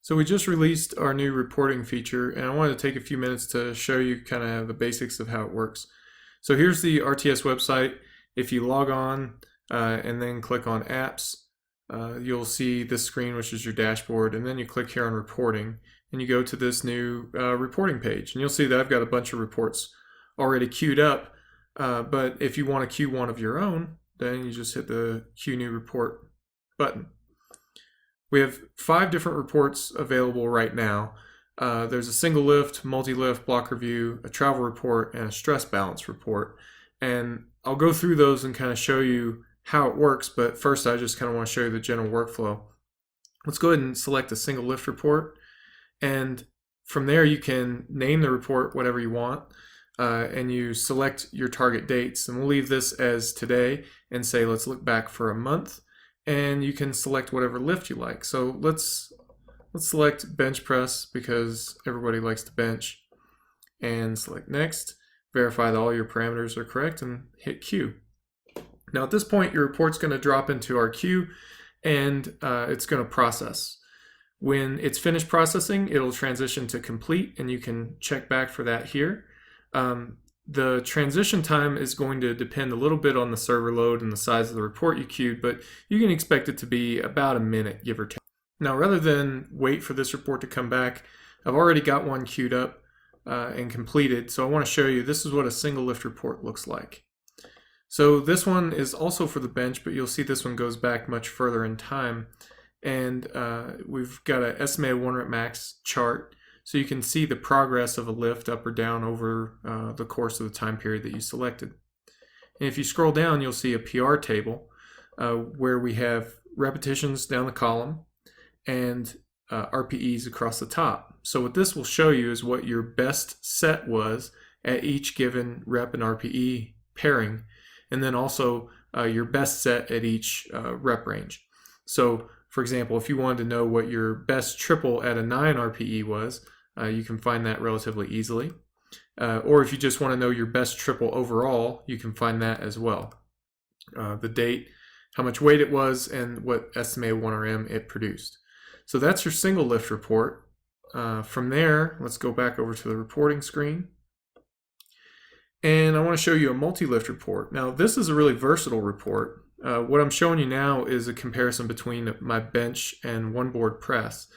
So we just released our new reporting feature, and I wanted to take a few minutes to show you kind of the basics of how it works. So here's the RTS website. If you log on and then click on apps, you'll see this screen, which is your dashboard, and then you click here on reporting and you go to this new reporting page, and you'll see that I've got a bunch of reports already queued up, but if you want to queue one of your own, then you just hit the queue new report button. We have 5 different reports available right now. There's a single lift, multi-lift, block review, a travel report, and a stress balance report. And I'll go through those and kind of show you how it works, but first I just kind of want to show you the general workflow. Let's go ahead and select a single lift report, and from there you can name the report whatever you want, and you select your target dates, and we'll leave this as today and say let's look back for a month. And you can select whatever lift you like. So let's select bench press because everybody likes to bench, and select next. Verify that all your parameters are correct and hit queue. Now at this point your report's going to drop into our queue, and it's going to process. When it's finished processing, it'll transition to complete, and you can check back for that here. The transition time is going to depend a little bit on the server load and the size of the report you queued, but you can expect it to be about a minute, give or take. Now, rather than wait for this report to come back, I've already got one queued up and completed, so I want to show you this is what a single lift report looks like. So this one is also for the bench, but you'll see this one goes back much further in time, and we've got an estimated 1 rep max chart. So you can see the progress of a lift up or down over the course of the time period that you selected. And if you scroll down, you'll see a PR table where we have repetitions down the column and RPEs across the top. So what this will show you is what your best set was at each given rep and RPE pairing, and then also your best set at each rep range. So for example, if you wanted to know what your best triple at a 9 RPE was, you can find that relatively easily. Or if you just want to know your best triple overall, you can find that as well. The date, how much weight it was, and what estimated 1RM it produced. So that's your single lift report. From there, let's go back over to the reporting screen. And I want to show you a multi-lift report. Now this is a really versatile report. What I'm showing you now is a comparison between my bench and one board press.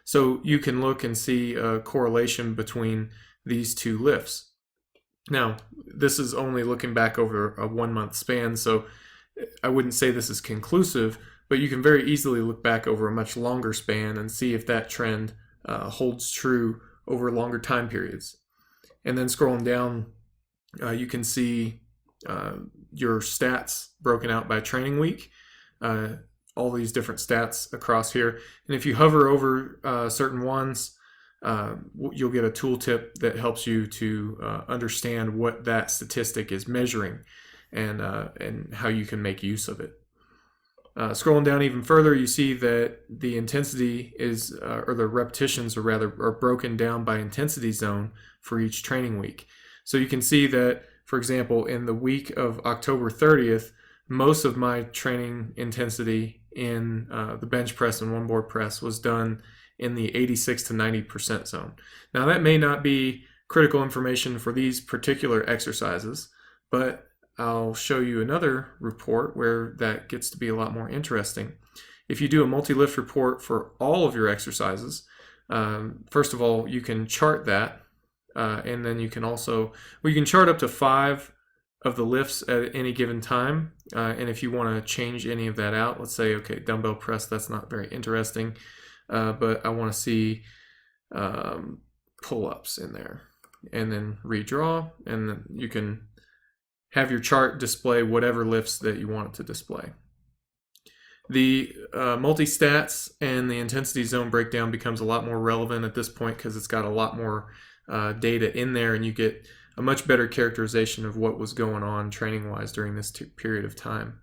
So you can look and see a correlation between these two lifts. Now, this is only looking back over a 1-month span, so I wouldn't say this is conclusive, but you can very easily look back over a much longer span and see if that trend holds true over longer time periods. And then scrolling down, you can see your stats broken out by training week. All these different stats across here, and if you hover over certain ones, you'll get a tooltip that helps you to understand what that statistic is measuring and how you can make use of it. Scrolling down even further, you see that the intensity is, or the repetitions are broken down by intensity zone for each training week. So you can see that, for example, in the week of October 30th, most of my training intensity in the bench press and one board press was done in the 86 to 90% zone. Now that may not be critical information for these particular exercises, but I'll show you another report where that gets to be a lot more interesting. If you do a multi-lift report for all of your exercises, first of all, you can chart that, and then you can also, you can chart up to 5 of the lifts at any given time, and if you want to change any of that out, let's say, okay, dumbbell press, that's not very interesting, but I want to see pull-ups in there, and then redraw, and then you can have your chart display whatever lifts that you want it to display. The multi-stats and the intensity zone breakdown becomes a lot more relevant at this point because it's got a lot more data in there, and you get a much better characterization of what was going on training-wise during this period of time.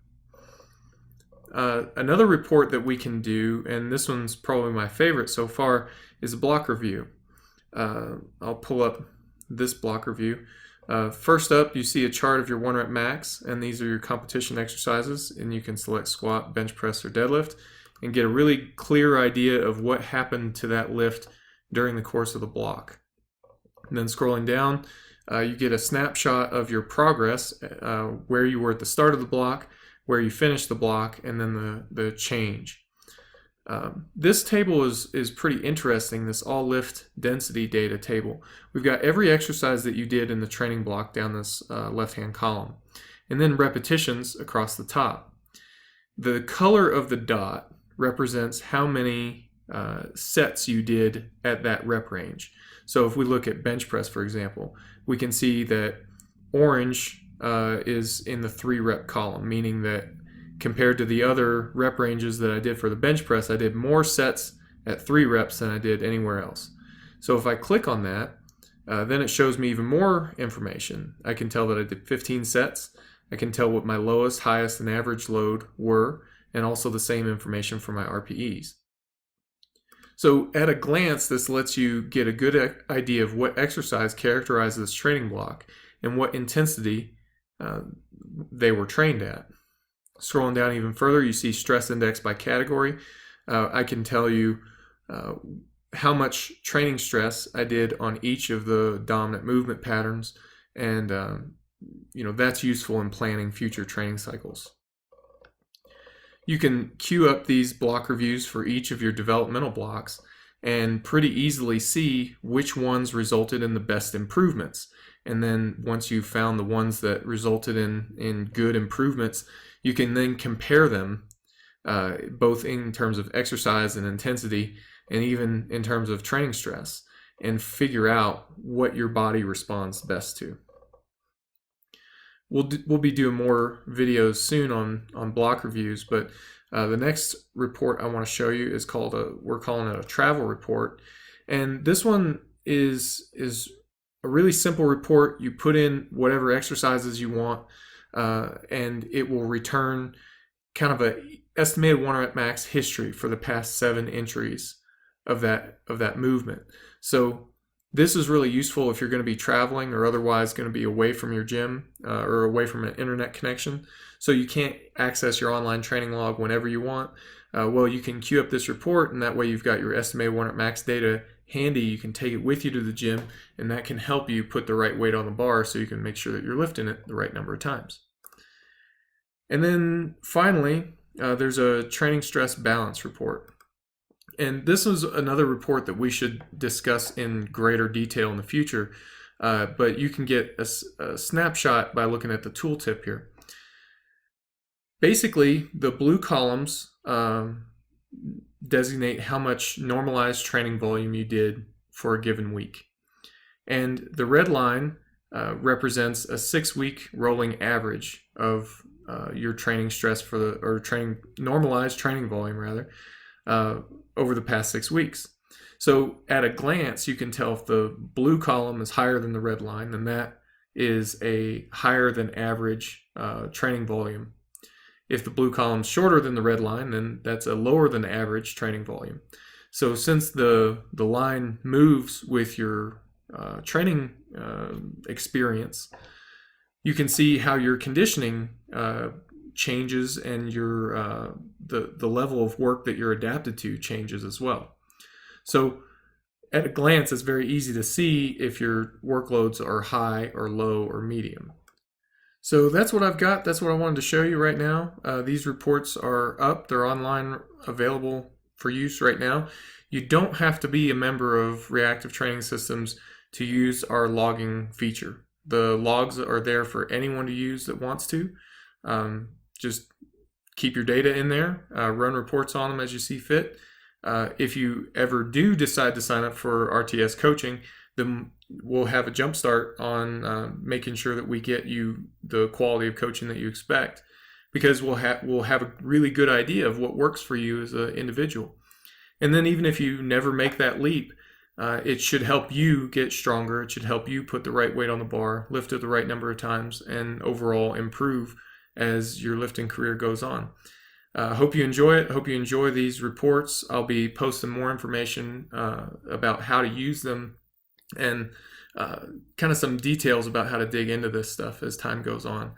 Another report that we can do, and this one's probably my favorite so far, is a block review. I'll pull up this block review. First up, you see a chart of your 1 rep max, and these are your competition exercises, and you can select squat, bench press, or deadlift. and get a really clear idea of what happened to that lift during the course of the block. And then scrolling down, you get a snapshot of your progress, where you were at the start of the block, where you finished the block, and then the change. This table is pretty interesting, this all lift density data table. We've got every exercise that you did in the training block down this left-hand column, and then repetitions across the top. The color of the dot represents how many sets you did at that rep range. So if we look at bench press, for example, we can see that orange is in the 3 rep column, meaning that compared to the other rep ranges that I did for the bench press, I did more sets at 3 reps than I did anywhere else. So if I click on that, then it shows me even more information. I can tell that I did 15 sets. I can tell what my lowest, highest, and average load were, and also the same information for my RPEs. So at a glance, this lets you get a good idea of what exercise characterizes this training block and what intensity they were trained at. Scrolling down even further, you see stress index by category. I can tell you how much training stress I did on each of the dominant movement patterns, and that's useful in planning future training cycles. You can queue up these block reviews for each of your developmental blocks and pretty easily see which ones resulted in the best improvements. And then once you've found the ones that resulted in good improvements, you can then compare them both in terms of exercise and intensity, and even in terms of training stress, and figure out what your body responds best to. We'll be doing more videos soon on block reviews, but the next report I want to show you is we're calling it a travel report. And this one is a really simple report. You put in whatever exercises you want, and it will return kind of a estimated 1 rep max history for the past 7 entries of that movement. So this is really useful if you're going to be traveling or otherwise going to be away from your gym or away from an internet connection. So you can't access your online training log whenever you want. Well, you can queue up this report, and that way you've got your estimated 1 rep max data handy. You can take it with you to the gym, and that can help you put the right weight on the bar so you can make sure that you're lifting it the right number of times. And then finally, there's a training stress balance report. And this was another report that we should discuss in greater detail in the future, but you can get a snapshot by looking at the tooltip here. Basically, the blue columns designate how much normalized training volume you did for a given week. And the red line represents a 6-week rolling average of your training stress normalized training volume rather, over the past 6 weeks. So at a glance, you can tell if the blue column is higher than the red line, then that is a higher than average training volume. If the blue column is shorter than the red line, then that's a lower than average training volume. So since the line moves with your training experience, you can see how your conditioning changes, and your the level of work that you're adapted to changes as well. So at a glance, it's very easy to see if your workloads are high or low or medium. So that's what I've got. That's what I wanted to show you right now. These reports are up. They're online, available for use right now. You don't have to be a member of Reactive Training Systems to use our logging feature. The logs are there for anyone to use that wants to. Just keep your data in there, run reports on them as you see fit. If you ever do decide to sign up for RTS coaching, then we'll have a jump start on making sure that we get you the quality of coaching that you expect, because we'll have a really good idea of what works for you as an individual. And then even if you never make that leap, it should help you get stronger. It should help you put the right weight on the bar, lift it the right number of times, and overall improve as your lifting career goes on. Hope you enjoy it. Hope you enjoy these reports. I'll be posting more information about how to use them, and kind of some details about how to dig into this stuff as time goes on.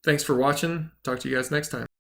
Thanks for watching. Talk to you guys next time.